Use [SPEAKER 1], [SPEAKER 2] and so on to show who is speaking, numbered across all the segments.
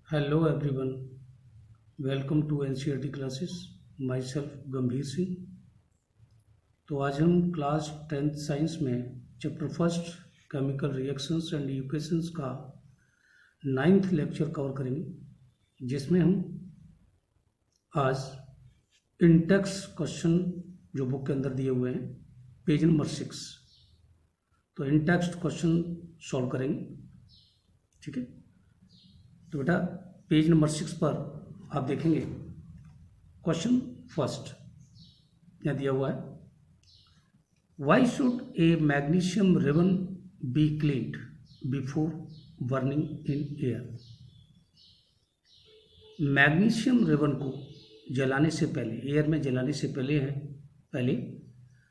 [SPEAKER 1] Hello everyone, welcome to NCERT classes. Myself Gambhir Singh. तो आज हम क्लास 10th साइंस में chapter first chemical reactions and equations का 9th lecture cover करेंगे, जिसमें हम आज इंटेक्स क्वेश्चन जो बुक के अंदर दिए हुए हैं पेज नंबर 6, तो इंटेक्स्ट क्वेश्चन सॉल्व करेंगे। ठीक है, तो बेटा पेज नंबर 6 पर आप देखेंगे क्वेश्चन फर्स्ट यहाँ दिया हुआ है, why should A magnesium ribbon be cleaned before burning in air. Magnesium ribbon को जलाने से पहले, एयर में जलाने से पहले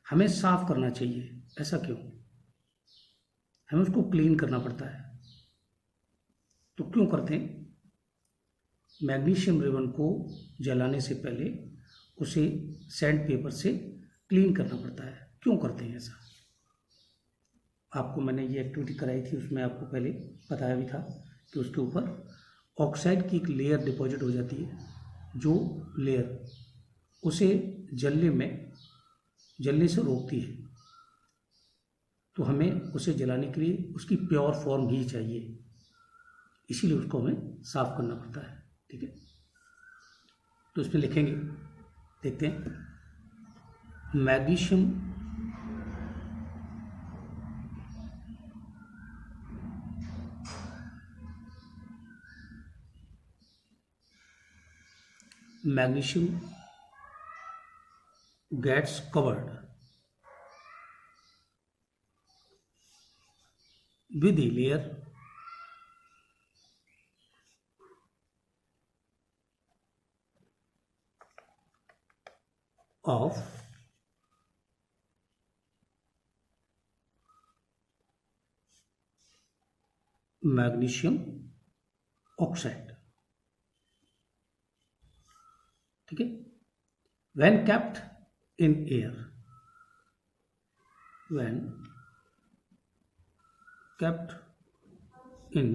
[SPEAKER 1] हमें साफ करना चाहिए। ऐसा क्यों? हमें उसको क्लीन करना पड़ता है। तो क्यों करते हैं? मैग्नीशियम रिबन को जलाने से पहले उसे सैंड पेपर से क्लीन करना पड़ता है। क्यों करते हैं ऐसा? आपको मैंने ये एक्टिविटी कराई थी, उसमें आपको पहले बताया भी था कि उसके ऊपर ऑक्साइड की एक लेयर डिपॉजिट हो जाती है, जो लेयर उसे जलने से रोकती है। तो हमें उसे जलाने के लिए उसकी प्योर फॉर्म ही चाहिए, इसीलिए उसको हमें साफ करना पड़ता है। ठीक है, तो इसमें लिखेंगे, देखते हैं, magnesium gets covered with a layer of magnesium oxide. ठीक है, when kept in air, when kept in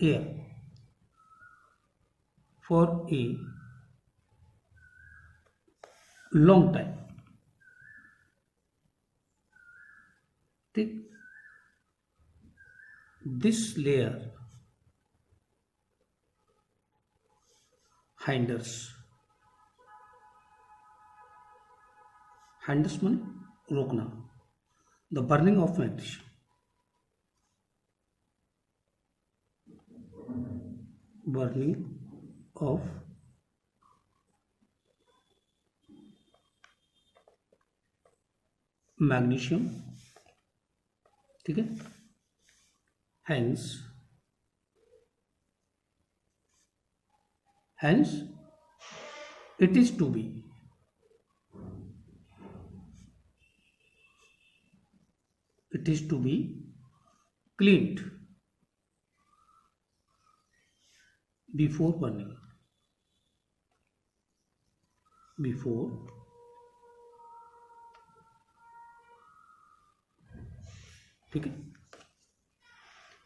[SPEAKER 1] air for a long time, ठीक, this layer hinders माने रोकना, the burning of magnesium, burning of magnesium. ठीक है, hence it is to be cleaned before burning, ठीक है,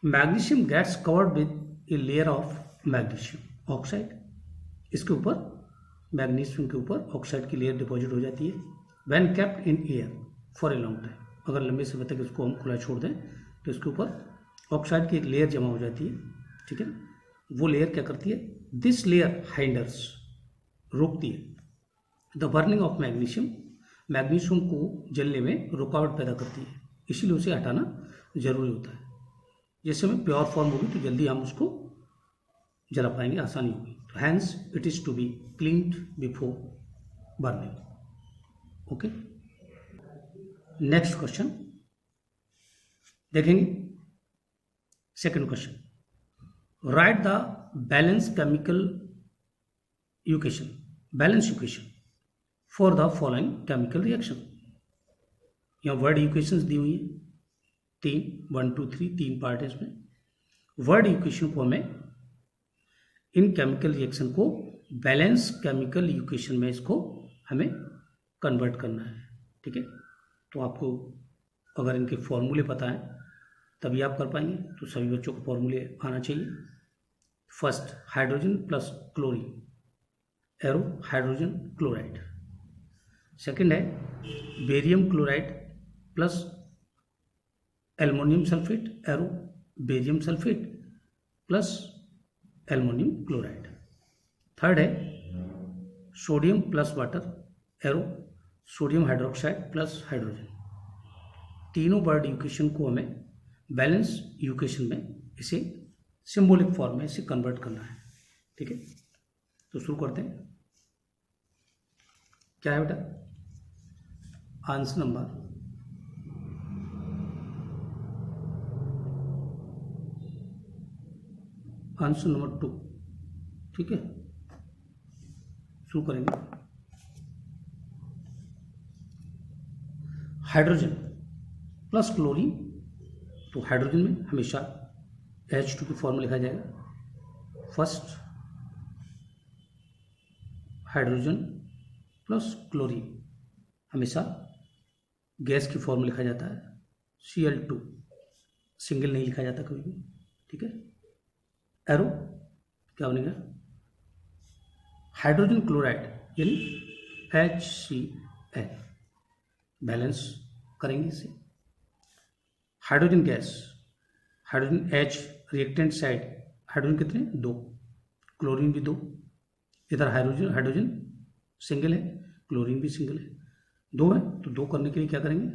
[SPEAKER 1] magnesium gets covered with a layer of magnesium oxide. इसके ऊपर, magnesium के ऊपर ऑक्साइड की लेयर डिपॉजिट हो जाती है। When kept in air for a long time, अगर लंबे समय तक इसको हम खुला छोड़ दें तो इसके ऊपर ऑक्साइड की एक लेयर जमा हो जाती है। ठीक है, वो लेयर क्या करती है? दिस लेयर हाइंडर्स, रोकती है। द बर्निंग ऑफ मैग्नीशियम को जलने में रुकावट पैदा करती है, इसीलिए उसे हटाना जरूरी होता है। जैसे में प्योर फॉर्म होगी तो जल्दी हम उसको जला पाएंगे, आसानी होगी। तो hence it is to be cleaned before burning. Okay, next question देखेंगे। Second question, write the balance equation for the following chemical reaction. यहाँ वर्ड इक्वेशंस दी हुई है, 1 2 3 3 पार्ट है इसमें। वर्ड इक्वेशन को हमें, इन केमिकल रिएक्शन को बैलेंस केमिकल इक्वेशन में इसको हमें कन्वर्ट करना है। ठीक है, तो आपको अगर इनके फॉर्मूले पता है तभी आप कर पाएंगे। तो सभी बच्चों को फॉर्मूले आना चाहिए। First hydrogen plus chlorine, arrow hydrogen chloride. Second है barium chloride plus aluminium sulphate, arrow barium sulphate plus aluminium chloride. Third है sodium plus water, arrow sodium hydroxide plus hydrogen. तीनों वर्ड इक्वेशन को हमें बैलेंस इक्वेशन में इसे symbolic form में इसे convert करना है। ठीक है, तो शुरू करते हैं। क्या है बेटा आंसर नंबर आंसर नंबर 2। ठीक है, शुरू करेंगे। हाइड्रोजन प्लस क्लोरीन, तो हाइड्रोजन में हमेशा H2 की फॉर्म लिखा जाएगा। फर्स्ट हाइड्रोजन प्लस क्लोरीन हमेशा गैस की फॉर्म लिखा जाता है Cl2, सिंगल नहीं लिखा जाता कभी भी। ठीक है, एरो क्या बनेगा हाइड्रोजन क्लोराइड यानी HCl, बैलेंस करेंगे इसे। Hydrogen gas, hydrogen H reactant side, hydrogen कितने 2, क्लोरीन भी 2। इधर हाइड्रोजन सिंगल है, क्लोरीन भी सिंगल है, 2 है, तो 2 करने के लिए क्या करेंगे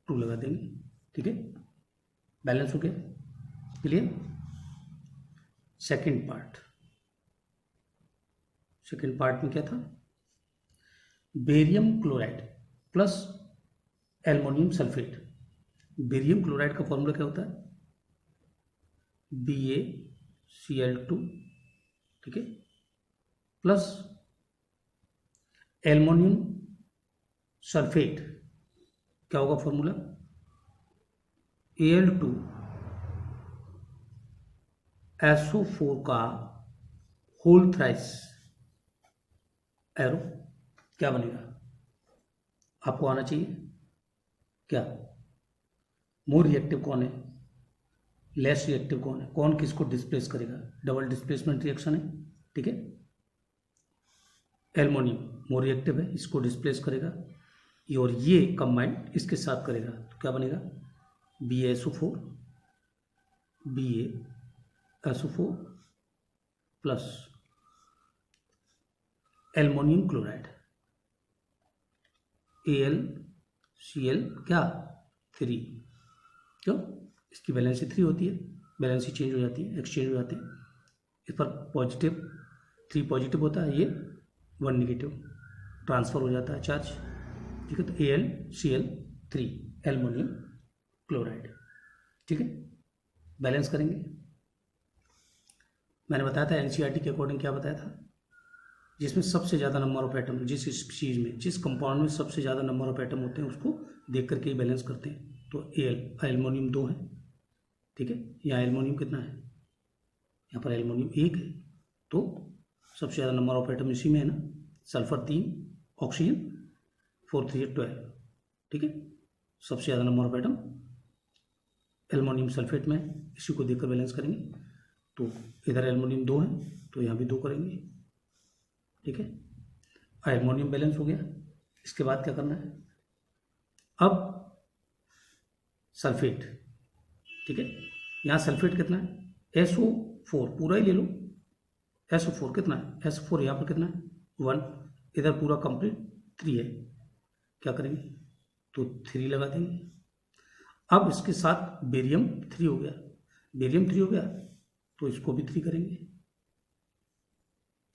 [SPEAKER 1] 2 लगा देंगे। ठीक है, बैलेंस हो गया। क्लियर। सेकेंड पार्ट में क्या था, barium chloride plus aluminium sulphate. Barium chloride का फॉर्मूला क्या होता है BaCl2, ठीक है, प्लस एल्युमिनियम सल्फेट क्या होगा फॉर्मूला Al2SO4 का होल थ्राइस, एरो क्या बनेगा आपको आना चाहिए। क्या मोर रिएक्टिव कौन है, लेस रिएक्टिव कौन है, कौन किसको डिस्प्लेस करेगा, डबल डिस्प्लेसमेंट रिएक्शन है। ठीक है, एल्युमिनियम मोर रिएक्टिव है, इसको डिस्प्लेस करेगा, और ये कंबाइंड इसके साथ करेगा, तो क्या बनेगा BaSO4 plus aluminium chloride AlCl क्या 3। क्यों, इसकी वैलेंसी 3 होती है, वैलेंसी चेंज हो जाती है, एक्सचेंज हो जाते हैं। इस पर पॉजिटिव 3 पॉजिटिव होता है, ये 1 निगेटिव, ट्रांसफर हो जाता है चार्ज। ठीक है, तो AlCl3 एल्युमिनियम क्लोराइड। ठीक है, बैलेंस करेंगे। मैंने बताया था एनसीईआरटी के अकॉर्डिंग, क्या बताया था, जिसमें सबसे ज़्यादा नंबर ऑफ एटम, जिस चीज़ में जिस कंपाउंड में सबसे ज़्यादा नंबर ऑफ एटम होते हैं उसको देख करके ही बैलेंस करते हैं। तो एल्युमिनियम 2 है। ठीक है, यहाँ एल्युमिनियम कितना है, यहाँ पर एल्युमिनियम 1 है, तो सबसे ज़्यादा नंबर ऑफ एटम इसी में है ना। Sulphur 3, oxygen 4 3 12। ठीक है, सबसे ज़्यादा number of atom aluminium sulphate में, इसी को देखकर बैलेंस करेंगे। तो इधर एल्युमिनियम 2 है, तो यहाँ भी 2 करेंगे। ठीक है, एल्युमिनियम बैलेंस हो गया। इसके बाद क्या करना है, अब सल्फेट। ठीक है, यहाँ सल्फेट कितना है SO4 पूरा ही ले लो, SO4 कितना है, SO4 यहाँ पर कितना है 1, इधर पूरा कंप्लीट 3 है, क्या करेंगे तो 3 लगा देंगे। अब इसके साथ बेरियम 3 हो गया, बेरियम 3 हो गया तो इसको भी 3 करेंगे।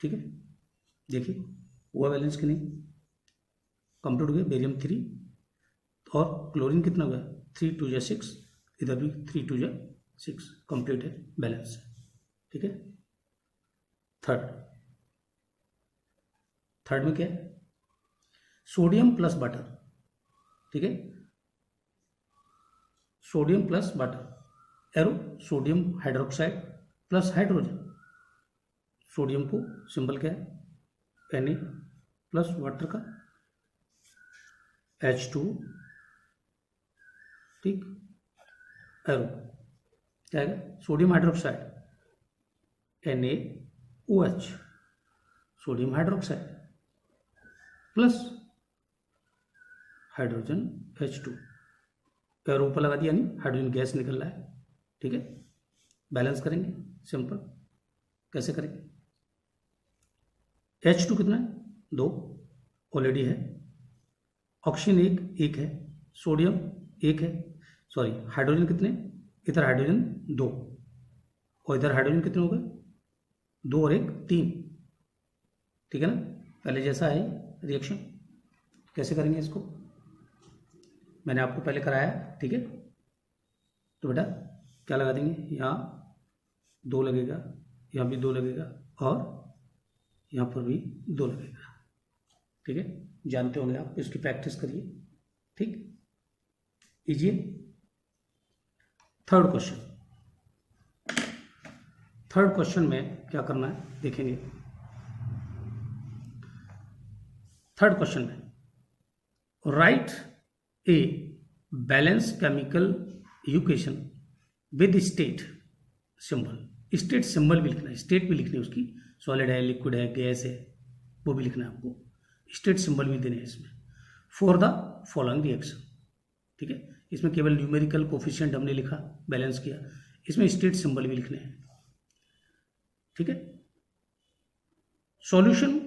[SPEAKER 1] ठीक है, देखिए हुआ बैलेंस कि नहीं, कंप्लीट हो गया। बेरियम 3 और क्लोरीन कितना हो गया 3 2 जा 6, इधर भी 3 2 जा 6, कंप्लीट है, बैलेंस है। ठीक है, थर्ड में क्या है, सोडियम प्लस वाटर। ठीक है, sodium plus water, arrow sodium hydroxide plus hydrogen. Sodium को सिंबल क्या है Na प्लस वाटर का H2, ठीक, एरो क्या आएगा, sodium hydroxide NaOH, sodium hydroxide plus hydrogen H2, arrow ऊपर लगा दिया, यानी हाइड्रोजन गैस निकल रहा है। ठीक है, बैलेंस करेंगे, सिंपल। कैसे करेंगे, H2 कितना है, 2 ऑलरेडी है, ऑक्सीजन एक है, सोडियम एक है, सॉरी हाइड्रोजन कितने, इधर हाइड्रोजन 2 और इधर हाइड्रोजन कितने हो गए, 2 और 1 3। ठीक है ना, पहले जैसा है रिएक्शन। कैसे करेंगे इसको, मैंने आपको पहले कराया। ठीक है, तो बेटा क्या लगा देंगे, यहाँ 2 लगेगा, यहाँ भी 2 लगेगा और यहाँ पर भी 2 लगेगा। ठीक है, जानते होंगे आप, इसकी प्रैक्टिस करिए। ठीक, लीजिए थर्ड क्वेश्चन में क्या करना है देखेंगे। थर्ड क्वेश्चन में right a balance chemical equation with state symbol. State symbol भी लिखना है, स्टेट भी लिखनी है उसकी, सॉलिड है, लिक्विड है, गैस है, वो भी लिखना है आपको, स्टेट सिंबल भी देने हैं इसमें। For the following reaction. ठीक है, इसमें केवल न्यूमेरिकल कोफिशिएंट हमने लिखा, बैलेंस किया, इसमें स्टेट सिंबल भी लिखने हैं। ठीक है, solution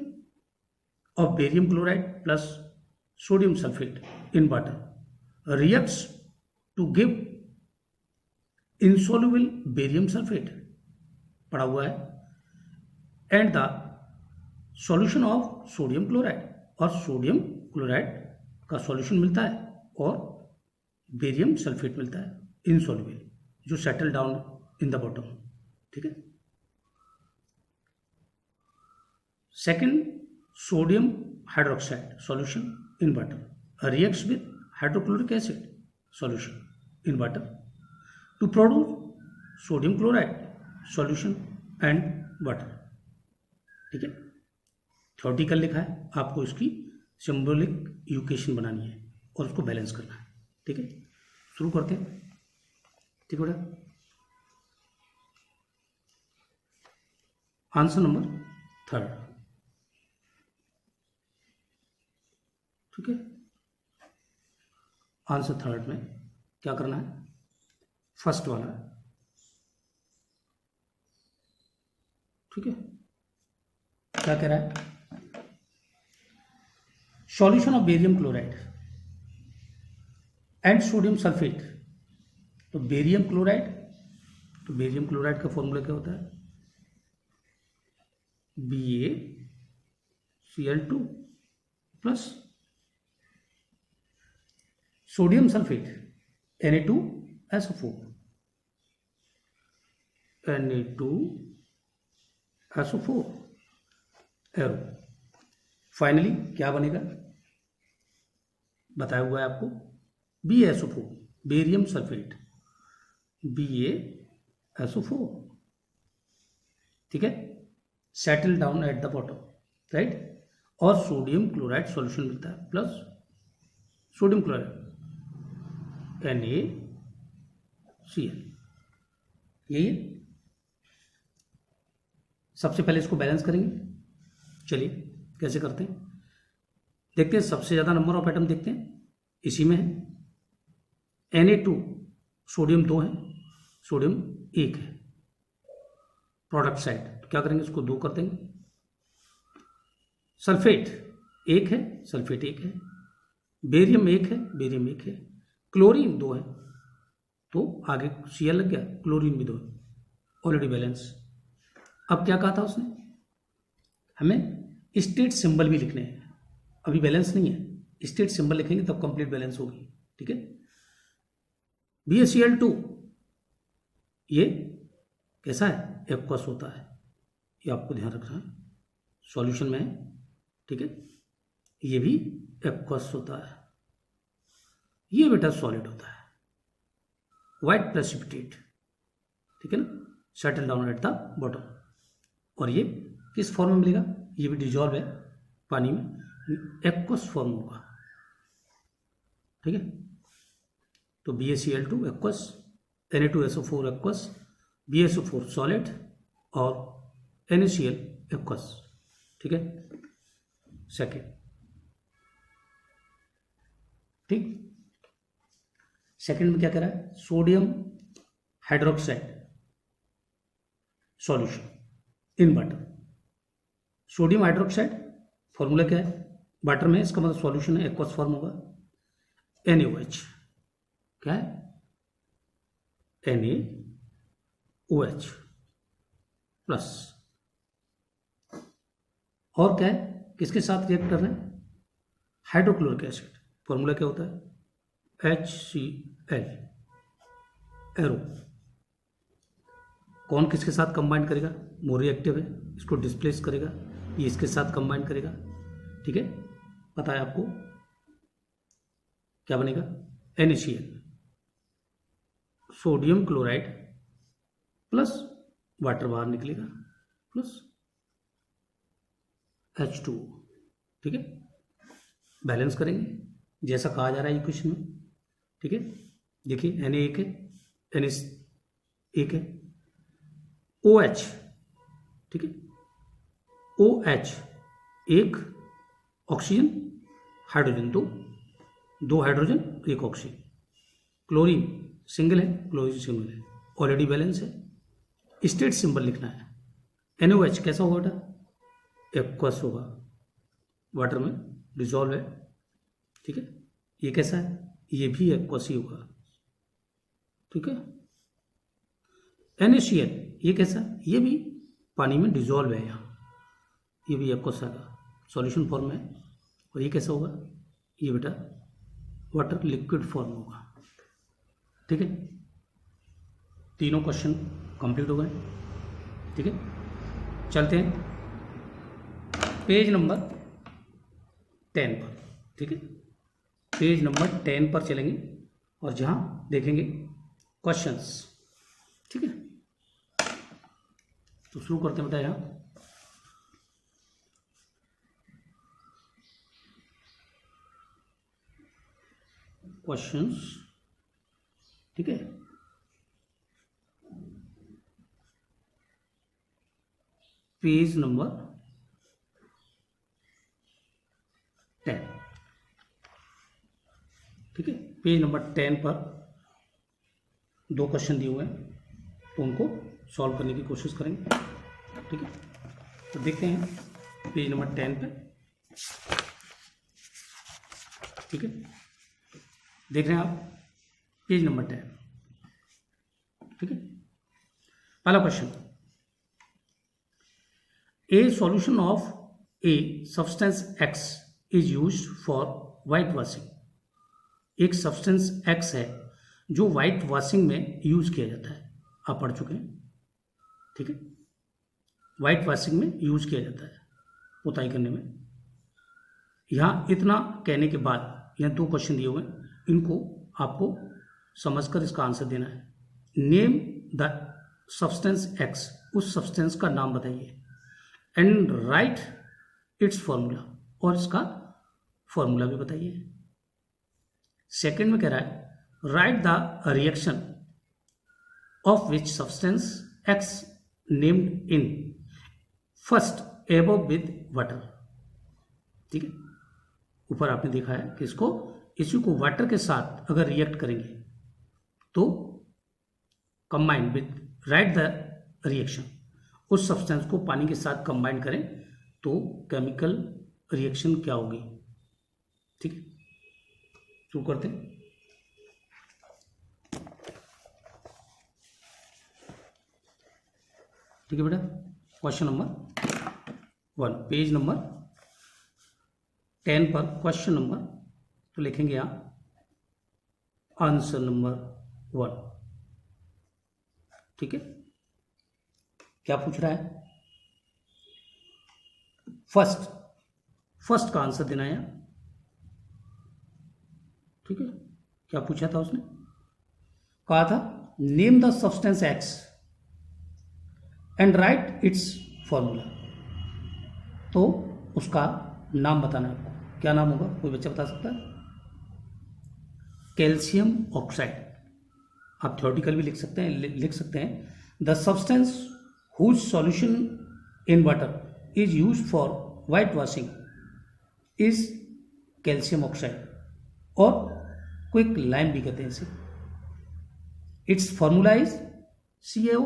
[SPEAKER 1] of barium chloride plus sodium sulphate in water reacts to give insoluble barium sulphate, पढ़ा हुआ है, and the solution of sodium chloride, और सोडियम क्लोराइड का सॉल्यूशन मिलता है और बेरियम सल्फेट मिलता है इनसॉल्युबल, जो settle down in the bottom. ठीक है, second sodium hydroxide solution in water reacts with hydrochloric acid solution in water to produce sodium chloride solution and water। ठीक है, थ्योरेटिकल लिखा है, आपको इसकी सिंबॉलिक इक्वेशन बनानी है और उसको बैलेंस करना है। ठीक है, शुरू करते हैं। ठीक है बेटा, आंसर नंबर 3। ठीक है, आंसर 3 में क्या करना है, फर्स्ट वाला। ठीक है, क्या कह रहा है, solution of barium chloride and sodium sulphate. तो बेरियम क्लोराइड का फॉर्मूला क्या होता है, BaCl2 plus sodium sulphate Na2SO4 arrow. Finally क्या बनेगा, बताया हुआ है आपको, BaSO4 बेरियम सल्फेट, BaSO4। ठीक है, settle down at the bottom, right, और सोडियम क्लोराइड सॉल्यूशन मिलता है प्लस सोडियम क्लोराइड NaCl। यही है, सबसे पहले इसको बैलेंस करेंगे। चलिए कैसे करते हैं देखते हैं। सबसे ज़्यादा नंबर ऑफ एटम देखते हैं, इसी में है Na2, सोडियम 2 है, सोडियम 1 है, प्रोडक्ट साइड, तो क्या करेंगे, इसको 2 कर देंगे। सल्फेट 1 है, सल्फेट 1 है, बेरियम 1 है, बेरियम 1 है, क्लोरीन 2 है, तो आगे Cl लग गया, क्लोरीन भी 2 है, ऑलरेडी बैलेंस। अब क्या कहा था उसने, हमें स्टेट सिंबल भी लिखने हैं, अभी बैलेंस नहीं है, स्टेट सिंबल लिखेंगे तब कंप्लीट बैलेंस होगी। ठीक है, BaCl2 ये कैसा है, एक्वस होता है, ये आपको ध्यान रखना है, सॉल्यूशन में है। ठीक है, ये भी एक्वस होता है, ये बेटा सॉलिड होता है, वाइट प्रेसिपिटेट। ठीक है ना, settle down at the bottom. और ये किस फॉर्म में मिलेगा, ये भी डिजॉल्व है पानी में, एक्वस फॉर्म होगा। ठीक है, तो BaCl2 aqueous, Na2SO4 aqueous, BSO4 solid और NaCl एक्वस। ठीक है, सेकेंड। ठीक, सेकेंड में क्या कह रहा है, sodium hydroxide solution in water. Sodium hydroxide formula क्या है, वाटर में, इसका मतलब सॉल्यूशन है, एक्वस फॉर्म होगा, NaOH। क्या है, NaOH प्लस, और क्या है, किसके साथ रिएक्ट कर रहे हैं, हाइड्रोक्लोरिक एसिड। फॉर्मूला क्या होता है, HCl एरो। कौन किसके साथ कंबाइन करेगा, मोर रिएक्टिव है, इसको डिस्प्लेस करेगा, ये इसके साथ कंबाइन करेगा। ठीक है, पता है आपको क्या बनेगा, NaCl, sodium chloride plus water बाहर निकलेगा प्लस H2O। ठीक है, बैलेंस करेंगे जैसा कहा जा रहा है इक्वेशन में। ठीक है, देखिए Na एक है, Na एक है, OH, ठीक है, OH एक, ऑक्सीजन हाइड्रोजन दो, दो हाइड्रोजन एक ऑक्सीजन, क्लोरीन सिंगल है, क्लोरीन सिंगल है, ऑलरेडी बैलेंस है। स्टेट सिंबल लिखना है, NaOH कैसा होगा बेटा, एक्वस होगा, वाटर में डिजॉल्व है। ठीक है, ये कैसा है, ये भी एक्वस ही होगा। ठीक है, NaCl ये कैसा, ये भी पानी में डिजॉल्व है, यहाँ ये भी एक्वस आएगा, सॉल्यूशन फॉर्म में। और ये कैसा होगा, ये बेटा वाटर लिक्विड फॉर्म होगा। ठीक है, तीनों क्वेश्चन कंप्लीट हो गए। ठीक है, चलते हैं पेज नंबर 10 पर। ठीक है, पेज नंबर 10 पर चलेंगे और जहां देखेंगे क्वेश्चंस। ठीक है, तो शुरू करते हैं बेटा यहाँ क्वेश्चंस। ठीक है, पेज नंबर 10। ठीक है, पेज नंबर 10 पर दो क्वेश्चन दिए हुए हैं, तो उनको सॉल्व करने की कोशिश करेंगे। ठीक है, तो देखते हैं पेज नंबर 10 पे। ठीक है, देख रहे हैं आप पेज नंबर 10। ठीक है, पहला question, A solution of a substance X is used for white washing. एक सब्सटेंस X है जो वाइट वॉशिंग में यूज किया जाता है, आप पढ़ चुके हैं। ठीक है, वाइट वॉशिंग में यूज किया जाता है, पुताई करने में। यहां इतना कहने के बाद यहां दो क्वेश्चन दिए हुए हैं, इनको आपको समझकर इसका आंसर देना है। नेम द सब्सटेंस X, उस सब्सटेंस का नाम बताइए, एंड राइट इट्स फॉर्मूला, और इसका फॉर्मूला भी बताइए। सेकंड में कह रहा है right the reaction of which substance X named in first above with water. ठीक है, ऊपर आपने देखा है कि इसको, इसी को वाटर के साथ अगर रिएक्ट करेंगे तो combine with, right the reaction, उस सब्सटेंस को पानी के साथ कंबाइन करें तो केमिकल रिएक्शन क्या होगी। ठीक है, शुरू करते हैं। ठीक है बेटा, क्वेश्चन नंबर 1, पेज नंबर 10 पर क्वेश्चन नंबर, तो लिखेंगे यहां आंसर नंबर 1। ठीक है, क्या पूछ रहा है, फर्स्ट का आंसर देना है यहाँ। ठीक है, क्या पूछा था उसने, कहा था name the substance X and right it's formula, तो उसका नाम बताना है आपको। क्या नाम होगा, कोई बच्चा बता सकता है, कैल्शियम ऑक्साइड। आप थ्योरेटिकल भी लिख सकते हैं, the substance whose solution in water is use for white washing is calcium oxide, और क्विक लाइम भी कहते हैं इसे। Its formula is CaO।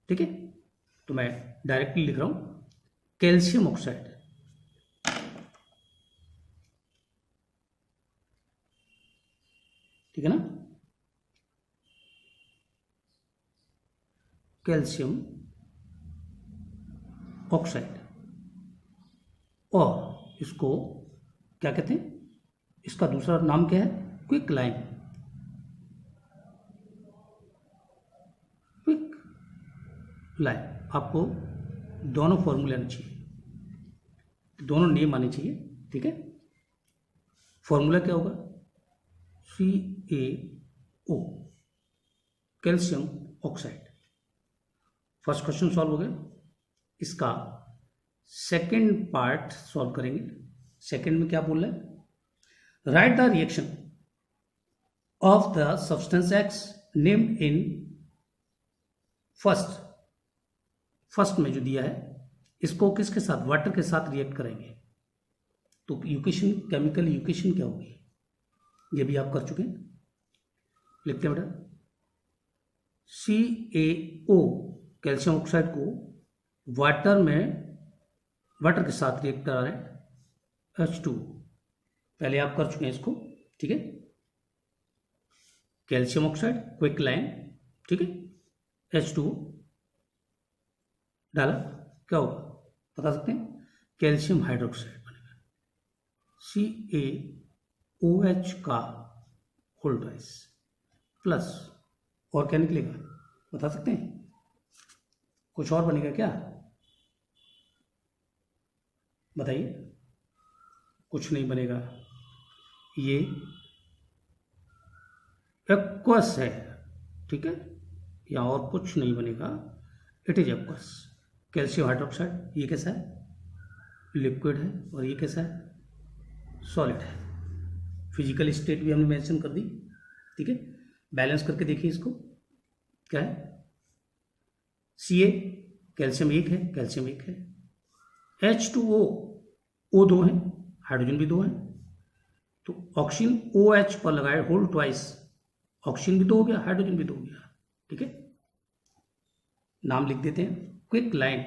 [SPEAKER 1] ठीक है, तो मैं डायरेक्टली लिख रहा हूं कैल्शियम ऑक्साइड। ठीक है ना, कैल्शियम ऑक्साइड। और इसको क्या कहते हैं, इसका दूसरा नाम क्या है, क्विक लाइम। क्विक लाइम, आपको दोनों फॉर्मूले आने चाहिए, दोनों नेम आने चाहिए। ठीक है, फॉर्मूला क्या होगा, CaO, calcium oxide. First question solve हो गया। इसका सेकंड पार्ट सॉल्व करेंगे। सेकंड में क्या बोल रहा है, right the reaction of the substance X named in first में जो दिया है, इसको किसके साथ, वाटर के साथ रिएक्ट करेंगे। तो यूकेशन, केमिकल यूकेशन क्या होगी, ये भी आप कर चुके हैं। लिखते हैं बेटा, CaO कैल्शियम ऑक्साइड को वाटर के साथ रिएक्ट करा रहे हैं, H2। पहले आप कर चुके हैं इसको। ठीक है, कैल्शियम ऑक्साइड, क्विक लाइम। ठीक है, H2 डाला, क्या होगा बता सकते हैं, कैल्शियम हाइड्रोक्साइड बनेगा, CaOH का होल ट्वाइस प्लस, और क्या निकलेगा बता सकते हैं, कुछ और बनेगा क्या, बताइए। कुछ नहीं बनेगा, ये एक्वस है। ठीक है, या और कुछ नहीं बनेगा, it is aqueous. Calcium hydroxide ये कैसा है, लिक्विड है, और ये कैसा है, सॉलिड है। फिजिकल स्टेट भी हमने मेंशन कर दी। ठीक है, बैलेंस करके देखिए इसको, क्या है, Ca कैल्शियम एक है, कैल्शियम एक है, H2O O दो है, हाइड्रोजन भी दो है, तो ऑक्सीजन OH पर लगाए होल ट्वाइस, ऑक्सीजन भी दो हो गया, हाइड्रोजन भी दो हो गया। ठीक है, नाम लिख देते हैं, क्विक लाइम,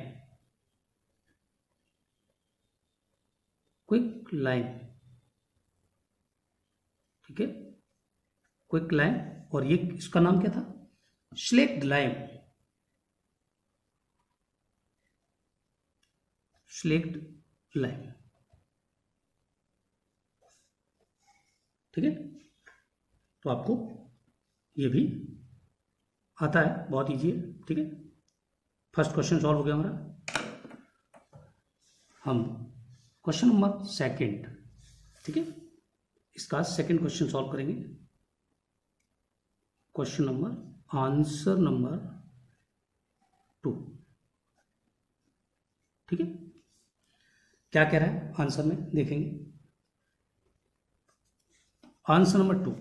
[SPEAKER 1] क्विक लाइम। ठीक है, क्विक लाइम, और ये इसका नाम क्या था, स्लेक्ड लाइम, स्लेक्ड लाइम। ठीक है, तो आपको ये भी आता है, बहुत इजी है। ठीक है, फर्स्ट क्वेश्चन सॉल्व हो गया हमारा। हम क्वेश्चन नंबर सेकंड, ठीक है, इसका सेकंड क्वेश्चन सॉल्व करेंगे। Question number, answer number 2। ठीक है, क्या कह रहा है आंसर में, देखेंगे। आंसर नंबर 2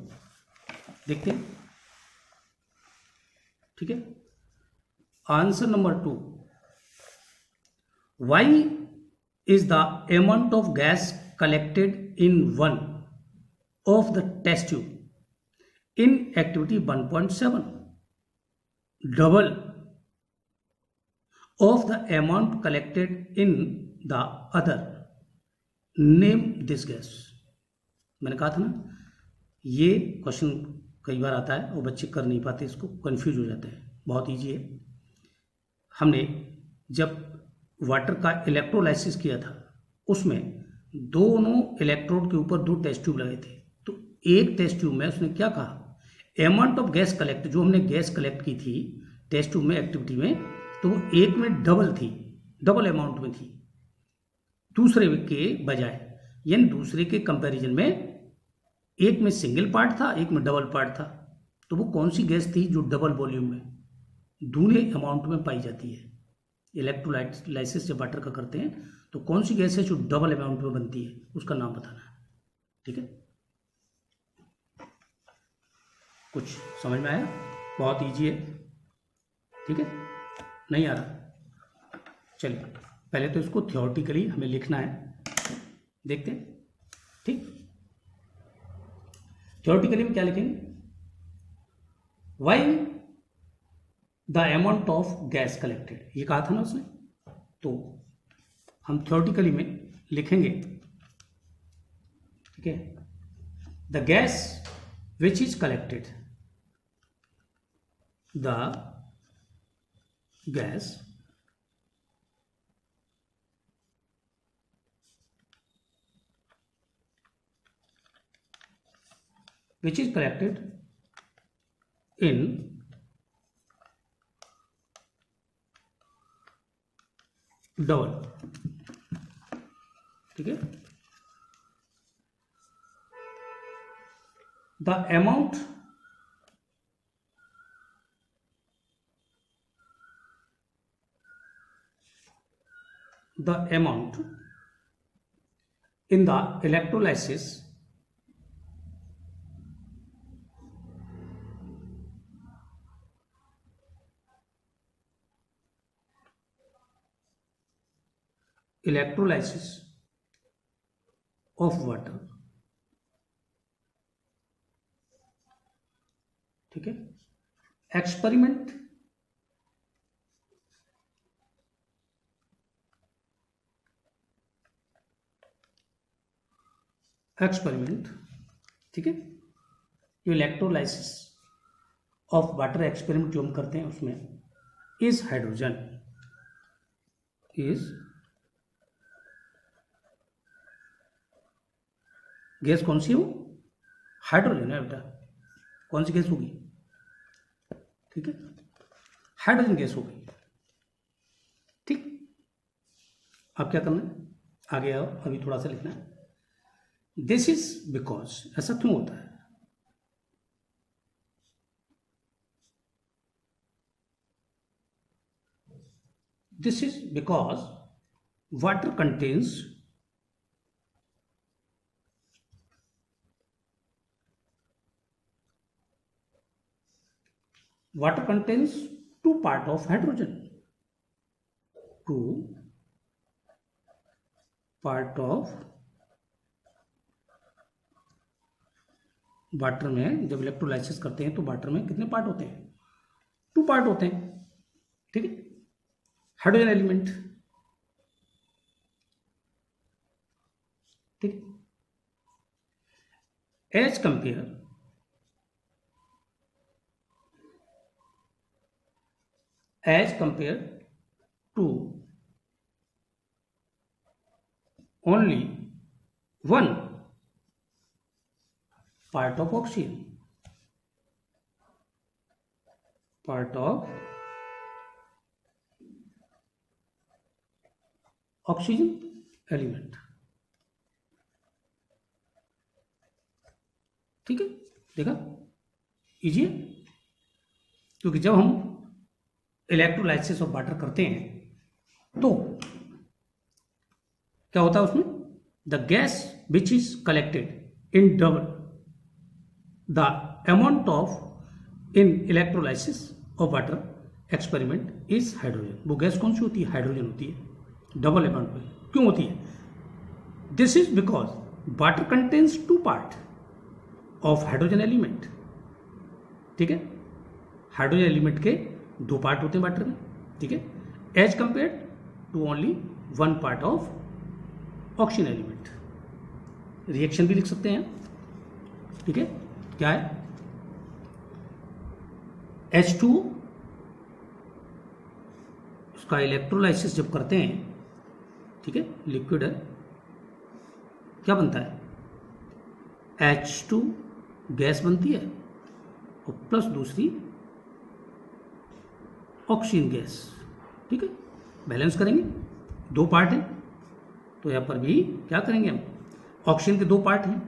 [SPEAKER 1] देखते हैं। ठीक है, answer number 2, Y is the amount of gas collected in one of the test tube in activity 1.7 double of the amount collected in the other, name this gas. मैंने कहा था ना, ये क्वेश्चन कई बार आता है और बच्चे कर नहीं पाते, इसको कंफ्यूज हो जाते हैं। बहुत इजी है। हमने जब वाटर का इलेक्ट्रोलाइसिस किया था, उसमें दोनों इलेक्ट्रोड के ऊपर 2 टेस्ट ट्यूब लगे थे। तो एक टेस्ट ट्यूब में उसने क्या कहा, अमाउंट ऑफ गैस कलेक्ट, जो हमने गैस कलेक्ट की थी टेस्ट ट्यूब में एक्टिविटी में, तो वो एक में डबल थी, डबल अमाउंट में थी दूसरे के बजाय, यानी दूसरे के कंपैरिजन में एक में सिंगल पार्ट था, एक में डबल पार्ट था। तो वो कौन सी गैस थी जो डबल वॉल्यूम में, दूने अमाउंट में पाई जाती है। इलेक्ट्रोलाइसिस जब वाटर का करते हैं तो कौन सी गैस है जो डबल अमाउंट में बनती है, उसका नाम बताना है। ठीक है, कुछ समझ में आया? बहुत इजी है, ठीक है? नहीं आ रहा? चलिए पहले तो इसको थ्योरेटिकली हमें लिखना है, देखते हैं, ठीक? थ्योरेटिकली में क्या लिखेंगे? Why the amount of gas collected, ये कहा था ना उसने, तो हम थ्योरेटिकली में लिखेंगे, ठीक है? The gas which is collected, the gas which is collected in double, ठीक है? The amount in the electrolysis of water, ठीक है? एक्सपेरिमेंट ठीक है? जो इलेक्ट्रोलाइसिस ऑफ वाटर एक्सपेरिमेंट जो हम करते हैं उसमें इज हाइड्रोजन, इज गैस कौन सी हो? हाइड्रोजन है बेटा। कौन सी गैस होगी? ठीक है, हाइड्रोजन गैस होगी, ठीक? अब क्या करना है? आगे आओ, अभी थोड़ा सा लिखना है। दिस इज बिकॉज, ऐसा क्यों होता है? This is because water contains two part of hydrogen, two part of water में जब इलेक्ट्रोलाइसिस करते हैं तो वाटर में कितने पार्ट होते हैं? 2 पार्ट होते हैं, ठीक है? हाइड्रोजन एलिमेंट, ठीक? As compare to only one part of oxygen, element, ठीक है? देखा, इजी है, क्योंकि जब हम इलेक्ट्रोलाइसिस ऑफ वाटर करते हैं तो क्या होता है उसमें? The gas which is collected in double the amount of in electrolysis of water experiment is hydrogen. वो गैस कौन सी होती है? हाइड्रोजन होती है, डबल अमाउंट में। क्यों होती है? This is because water contains 2 part of hydrogen element, ठीक है? हाइड्रोजन एलिमेंट के 2 पार्ट होते हैं वाटर में, ठीक है? As compare to only 1 part of oxygen element. Reaction भी लिख सकते हैं, ठीक है? क्या है? H2 उसका इलेक्ट्रोलाइसिस जब करते हैं, ठीक है, लिक्विड है, क्या बनता है? H2 गैस बनती है और प्लस दूसरी ऑक्सीजन गैस, ठीक है? बैलेंस करेंगे, 2 पार्ट हैं तो यहाँ पर भी क्या करेंगे हम? ऑक्सीजन के 2 पार्ट हैं,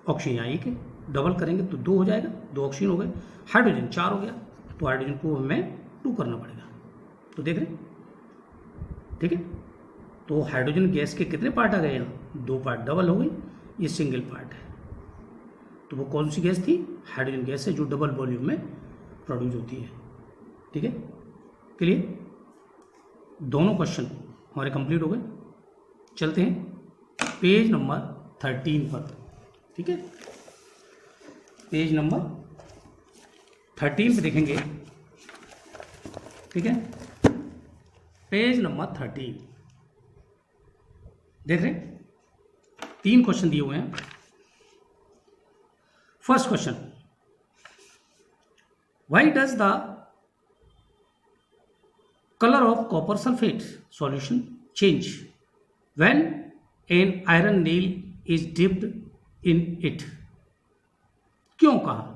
[SPEAKER 1] ऑक्सीजन यहाँ 1 है, डबल करेंगे तो 2 हो जाएगा, 2 ऑक्सीजन हो गए, हाइड्रोजन 4 हो गया, तो हाइड्रोजन को हमें 2 करना पड़ेगा। तो देख रहे हैं, ठीक है? तो हाइड्रोजन गैस के कितने पार्ट आ गए यहाँ? 2 पार्ट डबल हो गई, ये सिंगल पार्ट है। तो वो कौन सी गैस थी? हाइड्रोजन गैस है, जो डबल वॉल्यूम में प्रोड्यूस होती है। ठीक है, क्लियर? दोनों क्वेश्चन हमारे कंप्लीट हो गए। चलते हैं पेज नंबर 13 पर। ठीक है, पेज नंबर 13 पे देखेंगे। ठीक है, पेज नंबर 13 देख रहे हैं, 3 क्वेश्चन दिए हुए हैं। First question, why does the color of copper sulfate solution change when an iron nail is dipped in it? क्यों कहा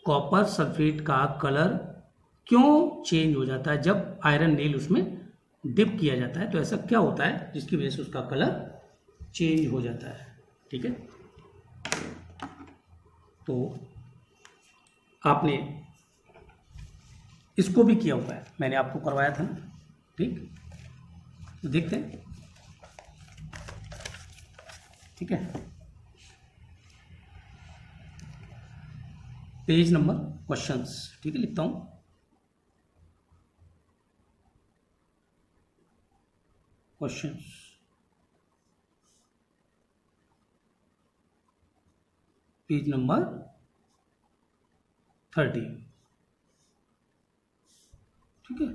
[SPEAKER 1] कॉपर सल्फेट का कलर क्यों चेंज हो जाता है जब आयरन नेल उसमें डिप किया जाता है? तो ऐसा क्या होता है जिसकी वजह से उसका कलर चेंज हो जाता है? ठीक है, तो आपने इसको भी किया हुआ है, मैंने आपको करवाया था ना। ठीक, तो देखते हैं। ठीक है, पेज नंबर क्वेश्चंस। ठीक है, लिखता हूं क्वेश्चंस। Page number 30। ठीक है,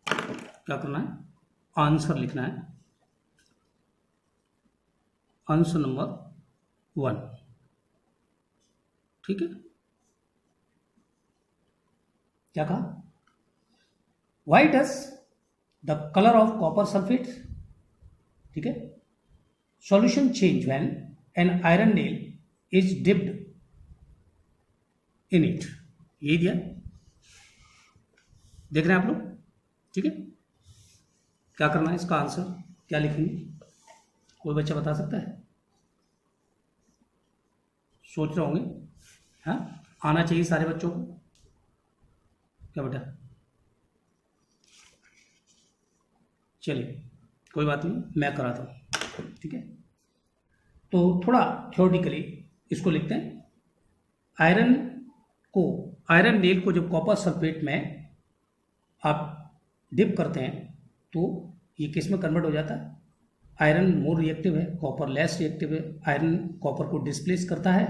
[SPEAKER 1] क्या करना है? आंसर लिखना है। Answer number 1। ठीक है, क्या कहा? Why does the colour of copper sulphate, ठीक है, solution change when an iron nail is dipped in it? यही दिया, देख रहे हैं आप लोग। ठीक है, क्या करना है? इसका आंसर क्या लिखेंगे? कोई बच्चा बता सकता है? सोच रहे होंगे, हाँ, आना चाहिए सारे बच्चों को। क्या बेटा? चलिए, कोई बात नहीं, मैं कराता हूँ। ठीक है, तो थोड़ा थ्योरेटिकली इसको लिखते हैं। आयरन नेल को जब कॉपर सल्फेट में आप डिप करते हैं तो ये किस में कन्वर्ट हो जाता है? आयरन मोर रिएक्टिव है, कॉपर लेस रिएक्टिव है। आयरन कॉपर को डिस्प्लेस करता है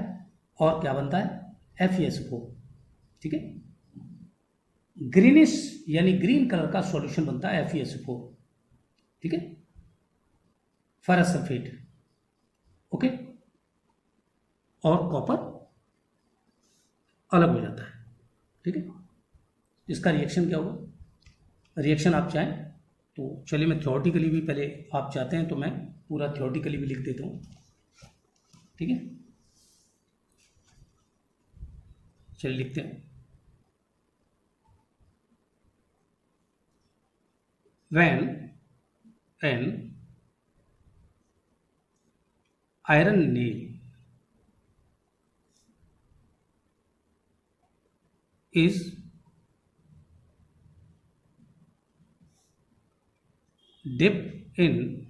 [SPEAKER 1] और क्या बनता है? FeSO4। ठीक है, ग्रीनिश यानी ग्रीन कलर का सॉल्यूशन बनता है FeSO4। ठीक है, फेरस सल्फेट। ओके, और कॉपर अलग हो जाता है। ठीक है, इसका रिएक्शन क्या होगा? रिएक्शन आप चाहें तो चलिए, मैं थ्योरेटिकली भी, पहले आप चाहते हैं तो मैं पूरा थ्योरेटिकली भी लिख देता हूँ। ठीक है, चलिए लिखते हैं। When an iron nail is dipped in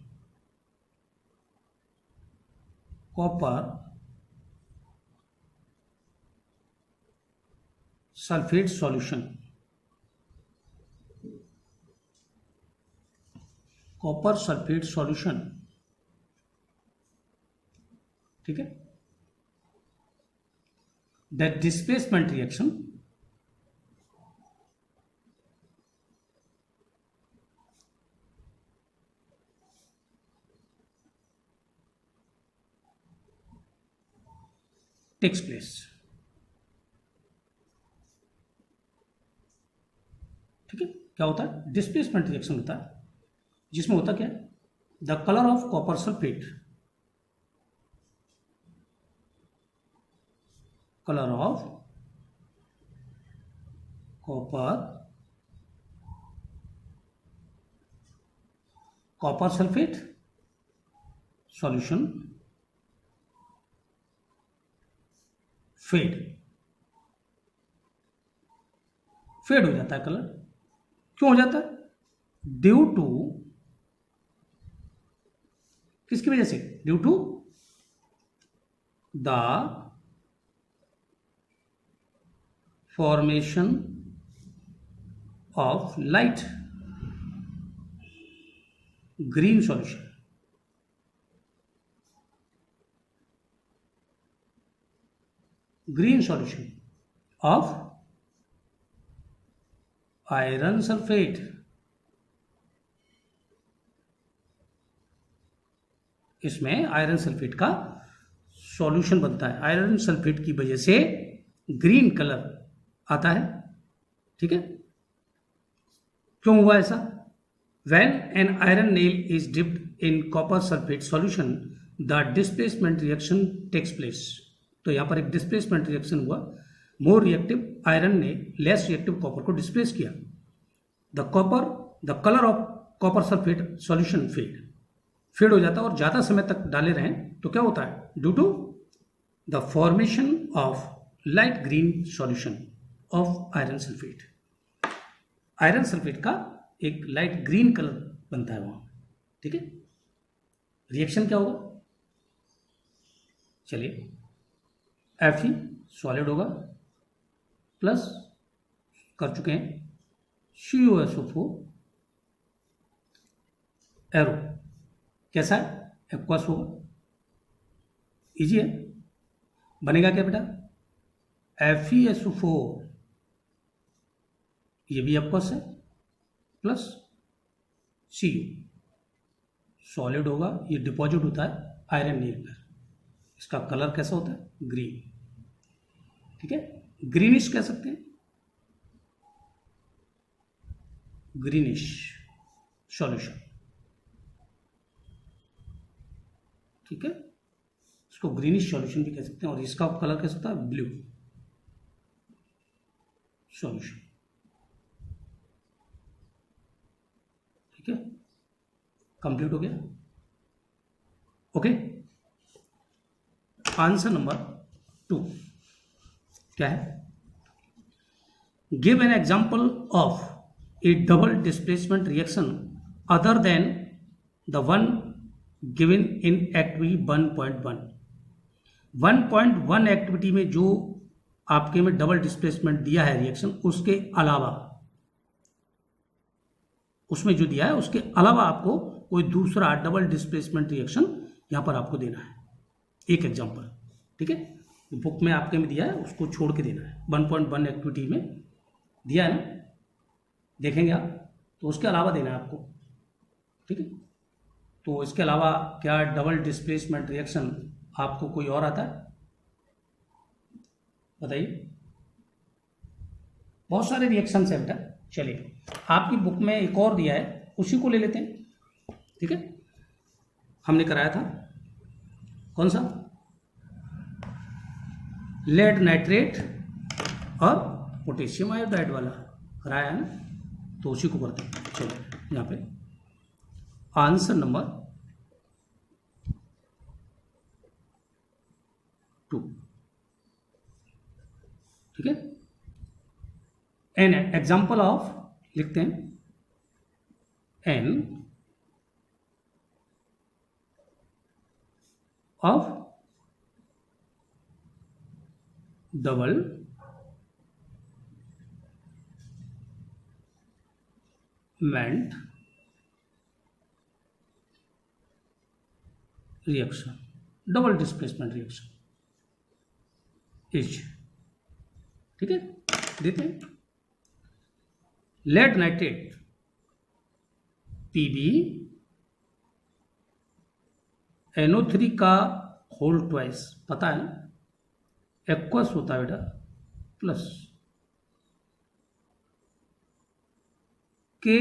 [SPEAKER 1] copper sulfate solution, copper sulphate solution. ठीक है, that displacement reaction takes place. ठीक है, क्या होता है? डिस्प्लेसमेंट रिएक्शन होता है, जिसमें होता क्या है? The colour of copper sulphate, colour of copper sulphate solution fade हो जाता है कलर। क्यों हो जाता है? ड्यू टू, किसकी वजह से? Due to the formation of light green solution, green solution of iron sulfate, इसमें आयरन सल्फेट का सॉल्यूशन बनता है। आयरन सल्फेट की वजह से ग्रीन कलर आता है। ठीक है, क्यों हुआ ऐसा? When an iron nail is dipped in copper sulfate solution, the displacement reaction takes place. तो यहाँ पर एक डिस्प्लेसमेंट रिएक्शन हुआ। मोर रिएक्टिव आयरन ने लेस रिएक्टिव कॉपर को डिस्प्लेस किया। The colour of copper sulphate solution fade हो जाता है। और ज्यादा समय तक डाले रहें तो क्या होता है? Due to the formation of light green solution of iron sulphate, iron sulphate का एक लाइट ग्रीन कलर बनता है वहां। ठीक है, रिएक्शन क्या होगा? चलिए, Fe सॉलिड होगा, प्लस कर चुके हैं CuSO4 एरो, कैसा है? एक्वस होगा। इजी है, बनेगा क्या बेटा? FeSO4, ये भी एक्वस है, प्लस Cu सॉलिड होगा। ये डिपॉजिट होता है आयरन नील पर। इसका कलर कैसा होता है? ग्रीन। ठीक है, ग्रीनिश कह सकते हैं, ग्रीनिश सॉल्यूशन। ठीक है, इसको ग्रीनिश सॉल्यूशन भी कह सकते हैं। और इसका कलर कैसा होता है? Blue solution. ठीक है, कंप्लीट हो गया। ओके, आंसर नंबर 2 क्या है? Give an example of A double displacement reaction other than the one given in activity 1.1। 1.1 activity में जो आपके में डबल डिस्प्लेसमेंट दिया है रिएक्शन, उसके अलावा, उसमें जो दिया है उसके अलावा आपको कोई दूसरा डबल डिस्प्लेसमेंट रिएक्शन यहां पर आपको देना है। एक एग्जांपल, ठीक है, बुक में आपके में दिया है उसको छोड़ के देना है। 1.1 एक्टिविटी में दिया है ना, देखेंगे आप, तो उसके अलावा देना है आपको। ठीक है, तो इसके अलावा क्या डबल डिस्प्लेसमेंट रिएक्शन आपको कोई और आता है? बताइए। बहुत सारे रिएक्शंस है बेटा। चलिए, आपकी बुक में एक और दिया है, उसी को ले लेते हैं। ठीक है, हमने कराया था कौन सा? लेड नाइट्रेट और पोटेशियम आयोडाइड वाला कराया है ना, तो उसी को करते हैं। चलो, यहाँ पे आंसर नंबर 2। ठीक है, एन एग्जाम्पल ऑफ लिखते हैं, an of double ment reaction, double displacement reaction is. ठीक है, देते हैं लेड नाइट्रेट Pb NO3 का होल ट्वाइस, पता है ना, एक्वस होता है बेटा, प्लस Ki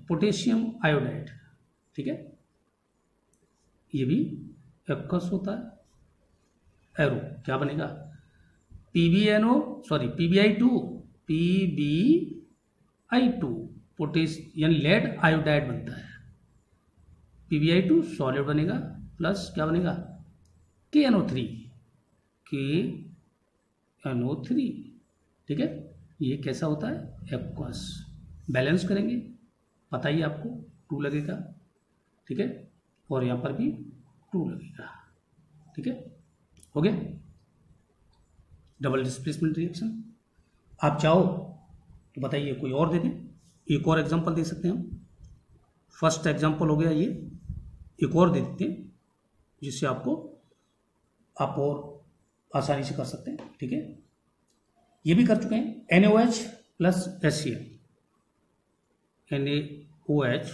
[SPEAKER 1] पोटेशियम आयोडाइड। ठीक है, ये भी एक्वस होता है। एरो क्या बनेगा? PbI2 यानी लेड आयोडाइड बनता है। PbI2 सॉलिड बनेगा, प्लस क्या बनेगा? KNO3। ठीक है, ये कैसा होता है? एक्वस। बैलेंस करेंगे, पता ही आपको 2 लगेगा। ठीक है, और यहाँ पर भी 2 लगेगा। ठीक है, हो गया डबल डिस्प्लेसमेंट रिएक्शन। आप चाहो तो बताइए कोई और दे दें, एक और एग्जांपल दे सकते हैं हम। फर्स्ट एग्जांपल हो गया ये, एक और दे देते हैं जिससे आप और आसानी से कर सकते हैं। ठीक है, ये भी कर चुके हैं। NaOH plus HCl, NaOH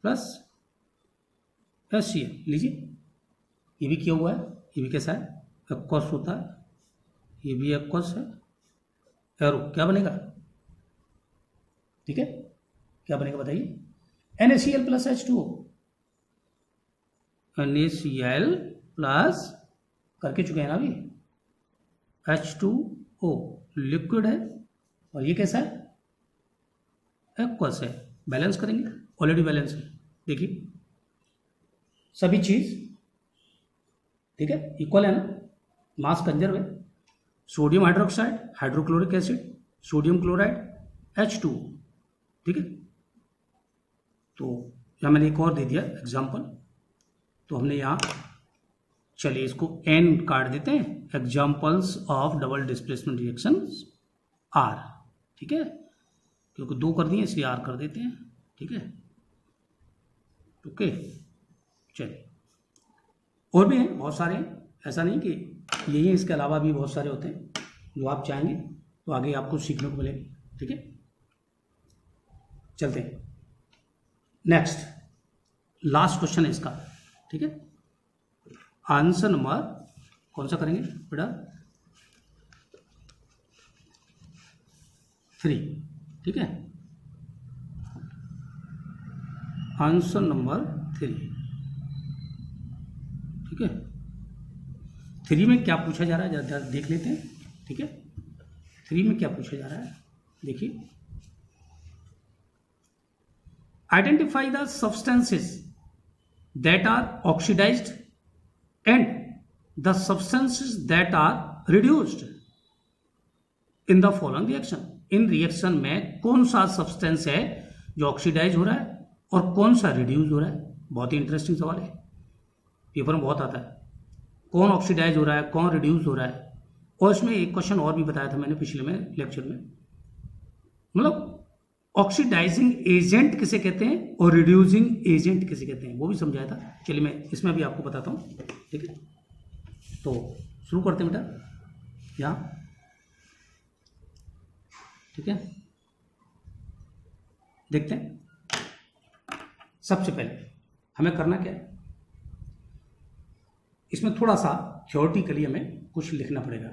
[SPEAKER 1] plus HCl लीजिए, ये भी किया हुआ है। ये भी कैसा है, एक्वस होता है, ये भी एक्वस है। एरो क्या बनेगा, ठीक है, क्या बनेगा बताइए, NaCl plus H2O, NaCl plus करके चुके हैं ना अभी, H2O लिक्विड है और ये कैसा है, एक्वस है। बैलेंस करेंगे, ऑलरेडी बैलेंस है। देखिए सभी चीज ठीक है, इक्वल है ना, मास कंजर्व है। Sodium hydroxide, hydrochloric acid, sodium chloride, H2O, ठीक है। तो यहाँ मैंने एक और दे दिया एग्जाम्पल, तो हमने यहाँ, चलिए इसको N काट देते हैं, examples of double displacement reactions are, ठीक है, क्योंकि 2 कर दिए इसलिए R कर देते हैं। ठीक है, ओके। चलिए और भी हैं, बहुत सारे हैं, ऐसा नहीं कि यही है, इसके अलावा भी बहुत सारे होते हैं जो आप चाहेंगे तो आगे आपको सीखने को मिलेगा। ठीक है, चलते हैं नेक्स्ट, लास्ट क्वेश्चन है इसका। ठीक है, आंसर नंबर कौन सा करेंगे बेटा, 3। ठीक है, आंसर नंबर 3। ठीक है, 3 में क्या पूछा जा रहा है जरा देख लेते हैं। ठीक है, 3 में क्या पूछा जा रहा है, देखिए, identify the substances that are oxidised and the substances that are reduced in the following reaction. इन रिएक्शन में कौन सा सब्सटेंस है जो ऑक्सीडाइज हो रहा है और कौन सा रिड्यूस हो रहा है। बहुत ही इंटरेस्टिंग सवाल है, पेपर में बहुत आता है, कौन ऑक्सीडाइज हो रहा है, कौन रिड्यूस हो रहा है। और इसमें एक क्वेश्चन और भी बताया था मैंने पिछले में लेक्चर में, मतलब ऑक्सीडाइजिंग एजेंट किसे कहते हैं और रिड्यूसिंग एजेंट किसे कहते हैं, वो भी समझाया था। चलिए मैं इसमें भी आपको बताता हूँ। ठीक है, तो शुरू करते हैं बेटा यहाँ। ठीक है, देखते हैं। सबसे पहले हमें करना क्या है, इसमें थोड़ा सा थ्योरेटिकली हमें कुछ लिखना पड़ेगा।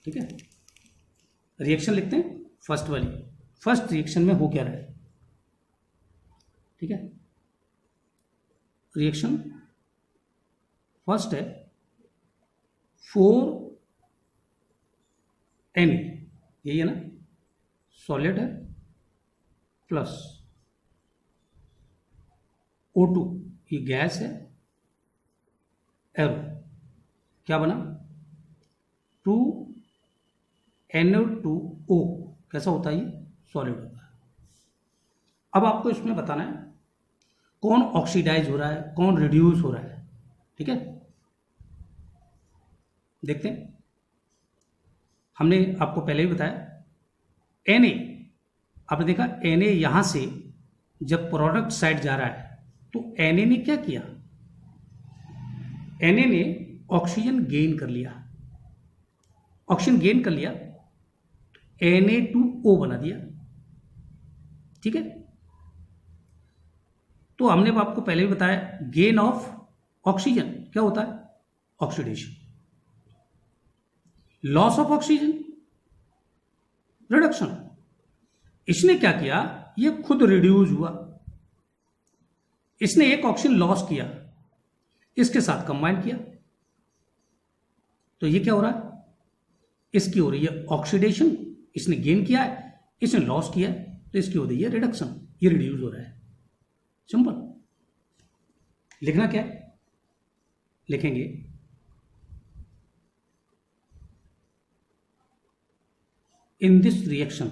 [SPEAKER 1] ठीक है, रिएक्शन लिखते हैं फर्स्ट वाली। फर्स्ट रिएक्शन में हो क्या रहा है, ठीक है, रिएक्शन फर्स्ट है 4Na, यही है ना, सॉलिड है, प्लस O2, ये गैस है, एरो क्या बना 2NO2O, कैसा होता है ये, सॉलिड होता है। अब आपको इसमें बताना है कौन ऑक्सीडाइज हो रहा है, कौन रिड्यूस हो रहा है। ठीक है, देखते हैं। हमने आपको पहले ही बताया Na, आपने देखा Na यहां से जब प्रोडक्ट साइड जा रहा है तो Na ने क्या किया, Na ने ऑक्सीजन गेन कर लिया, ऑक्सीजन गेन कर लिया, Na2O बना दिया। ठीक है, तो हमने आपको पहले भी बताया गेन ऑफ ऑक्सीजन क्या होता है, oxidation, loss of oxygen, reduction. इसने क्या किया, ये खुद रिड्यूस हुआ, इसने एक ऑक्सीजन लॉस किया, इसके साथ कंबाइन किया, तो ये क्या हो रहा है, इसकी हो रही है ऑक्सीडेशन, इसने गेन किया है, इसने लॉस किया है, तो इसकी हो रही है रिडक्शन, ये रिड्यूस हो रहा है। सिंपल। लिखना क्या है, लिखेंगे in this reaction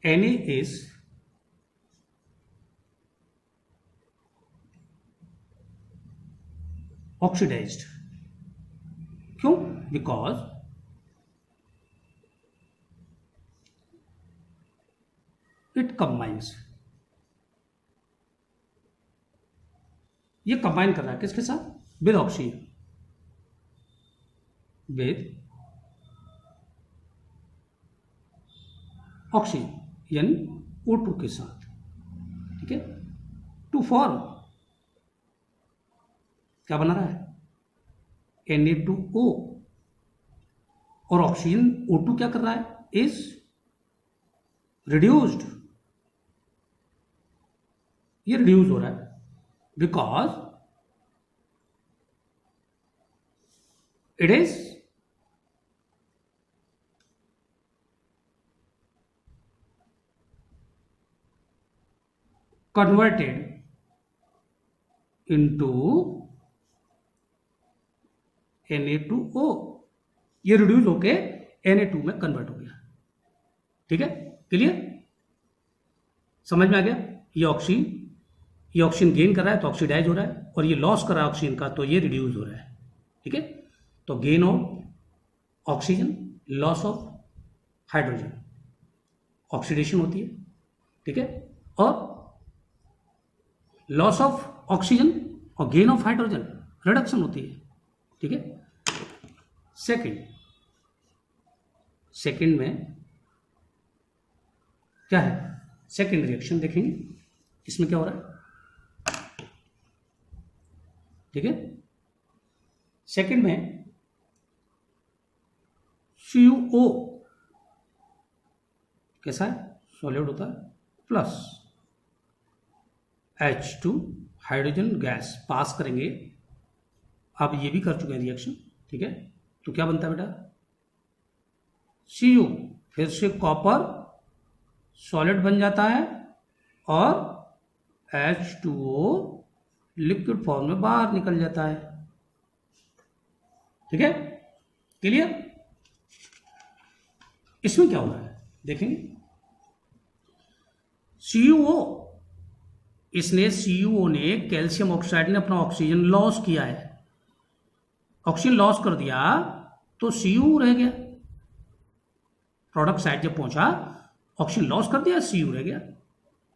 [SPEAKER 1] Na is oxidised. क्यों? बिकॉज इट कंबाइंस, ये कंबाइन कर रहा है किसके साथ? विद ऑक्सीजन, विद ऑक्सीजन यानी O2 के साथ। ठीक है, टू फॉर्म क्या बना रहा है? Na2O, और ऑक्सीजन O2 क्या कर रहा है? इज रिड्यूस्ड, ये रिड्यूस हो रहा है because it is converted into Na2O, ये रिड्यूस होके Na2 में कन्वर्ट हो गया। ठीक है, क्लियर? समझ में आ गया? ये ऑक्सीजन गेन कर रहा है तो ऑक्सीडाइज हो रहा है, और ये लॉस कर रहा है ऑक्सीजन का तो ये रिड्यूस हो रहा है। ठीक है, तो gain of oxygen, loss of hydrogen, oxidation होती है। ठीक है, और लॉस ऑफ ऑक्सीजन और गेन ऑफ हाइड्रोजन रिडक्शन होती है। ठीक है, सेकंड में क्या है? सेकंड रिएक्शन देखेंगे, इसमें क्या हो रहा है। ठीक है, सेकंड में CuO कैसा है? सॉलिड होता है, plus H2 hydrogen gas pass करेंगे। आप ये भी कर चुके हैं रिएक्शन। ठीक है, तो क्या बनता है बेटा? Cu फिर से कॉपर सॉलिड बन जाता है और H2O लिक्विड फॉर्म में बाहर निकल जाता है। ठीक है, क्लियर? इसमें क्या हो रहा है देखेंगे। CuO ने कैल्शियम ऑक्साइड ने अपना ऑक्सीजन लॉस किया है, ऑक्सीजन लॉस कर दिया तो Cu रह गया। प्रोडक्ट साइड जब पहुंचा, ऑक्सीजन लॉस कर दिया, Cu रह गया,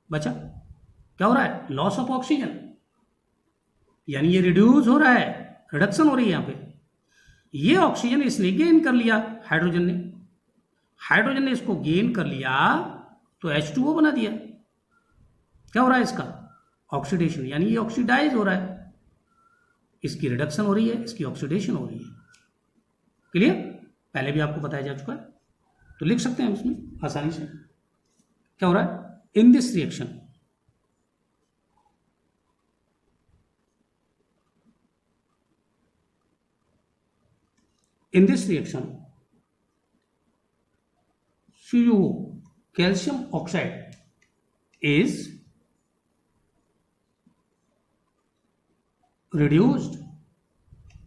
[SPEAKER 1] बचा। क्या हो रहा है? लॉस ऑफ ऑक्सीजन, यानी ये रिड्यूस हो रहा है, रिडक्शन हो रही है यहां पे। ये ऑक्सीजन इसने गेन कर लिया, हाइड्रोजन ने इसको गेन कर लिया तो H2O बना दिया। क्या हो रहा है इसका? ऑक्सीडेशन, यानी ये ऑक्सीडाइज हो रहा है, इसकी रिडक्शन हो रही है, इसकी ऑक्सीडेशन हो रही है। क्लियर? पहले भी आपको बताया जा चुका है, तो लिख सकते हैं हम इसमें आसानी से। क्या हो रहा है? इन this reaction CuO calcium oxide is reduced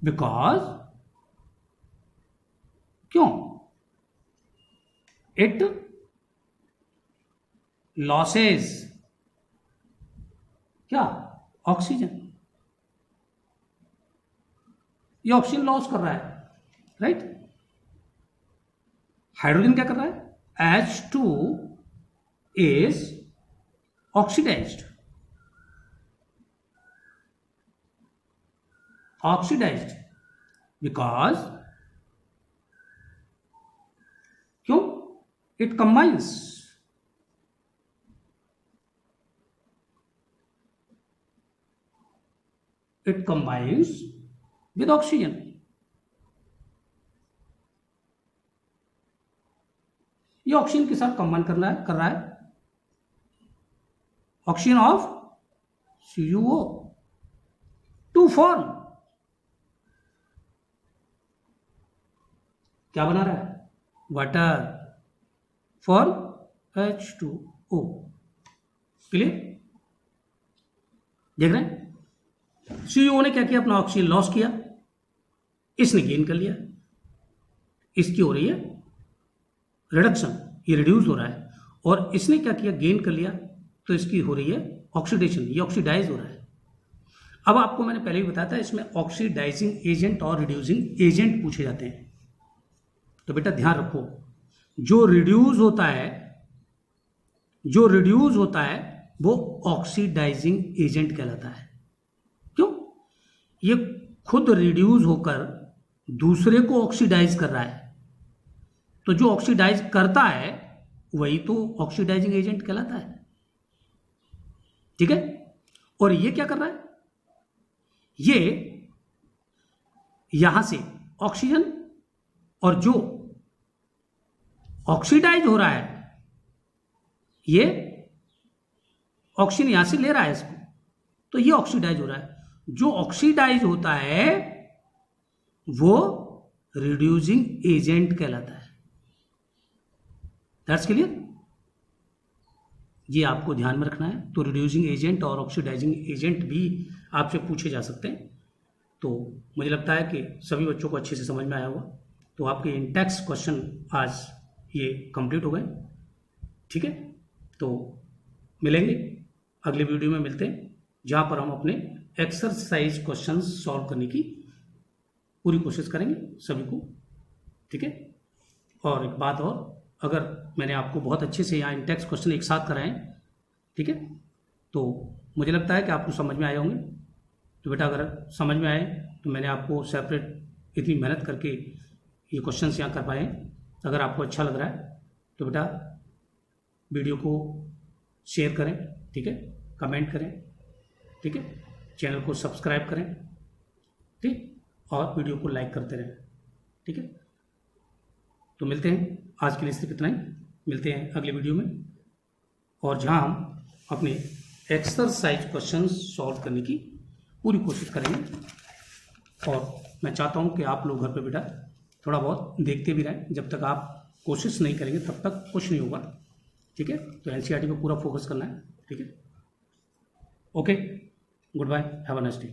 [SPEAKER 1] because क्यों? It losses क्या? ऑक्सीजन। ये ऑक्सीजन लॉस कर रहा है, राइट? हाइड्रोजन क्या कर रहा है? H2 is oxidized because क्यों? It combines with oxygen। ये ऑक्सीजन के साथ कंबाइन कर रहा है oxygen of CuO to form क्या बना रहा है? Water for H2O। क्लियर? देख रहे हैं? CuO ने क्या किया? अपना ऑक्सीजन लॉस किया, इसने गेन कर लिया, इसकी हो रही है रिडक्शन, ये रिड्यूस हो रहा है, और इसने क्या किया? गेन कर लिया, तो इसकी हो रही है ऑक्सीडेशन, ये ऑक्सीडाइज हो रहा है। अब आपको मैंने पहले भी बताया था, इसमें ऑक्सीडाइजिंग एजेंट और रिड्यूसिंग एजेंट पूछे जाते हैं। तो बेटा ध्यान रखो, जो रिड्यूस होता है वो ऑक्सीडाइजिंग एजेंट कहलाता है। क्यों? ये खुद रिड्यूस होकर दूसरे को ऑक्सीडाइज कर रहा है, तो जो ऑक्सीडाइज करता है वही तो ऑक्सीडाइजिंग एजेंट कहलाता है। ठीक है? और ये क्या कर रहा है? ये यहां से ऑक्सीजन, और जो ऑक्सीडाइज हो रहा है ये ऑक्सीजन यहां से ले रहा है इसको, तो ये ऑक्सीडाइज हो रहा है। जो ऑक्सीडाइज होता है वो रिड्यूसिंग एजेंट कहलाता है। That's clear? ये आपको ध्यान में रखना है। तो रिड्यूसिंग एजेंट और ऑक्सीडाइजिंग एजेंट भी आपसे पूछे जा सकते हैं। तो मुझे लगता है कि सभी बच्चों को अच्छे से समझ में आया होगा। तो आपके इन टेक्स्ट क्वेश्चन आज ये कंप्लीट हो गए। ठीक है? तो मिलेंगे अगले वीडियो में, मिलते हैं जहां पर हम अपने एक्सरसाइज क्वेश्चन सॉल्व करने की पूरी कोशिश करेंगे सभी को। ठीक है? और एक बात और, अगर मैंने आपको बहुत अच्छे से यहाँ इन टेक्स्ट क्वेश्चन एक साथ कराए, ठीक है, तो मुझे लगता है कि आपको समझ में आए होंगे। तो बेटा अगर समझ में आए तो मैंने आपको सेपरेट इतनी मेहनत करके ये क्वेश्चंस यहाँ कर पाए। अगर आपको अच्छा लग रहा है तो बेटा वीडियो को शेयर करें, ठीक है, कमेंट करें, ठीक है, चैनल को सब्सक्राइब करें, ठीक, और वीडियो को लाइक करते रहें। ठीक है? तो मिलते हैं, आज के लिए सिर्फ इतना ही। मिलते हैं अगले वीडियो में, और जहां हम अपने एक्सरसाइज क्वेश्चन सॉल्व करने की पूरी कोशिश करेंगे। और मैं चाहता हूं कि आप लोग घर पे बेटा थोड़ा बहुत देखते भी रहें। जब तक आप कोशिश नहीं करेंगे तब तक कुछ नहीं होगा। ठीक है? तो एनसीईआरटी पे पूरा फोकस करना है। ठीक है? Okay, goodbye, have a nice day.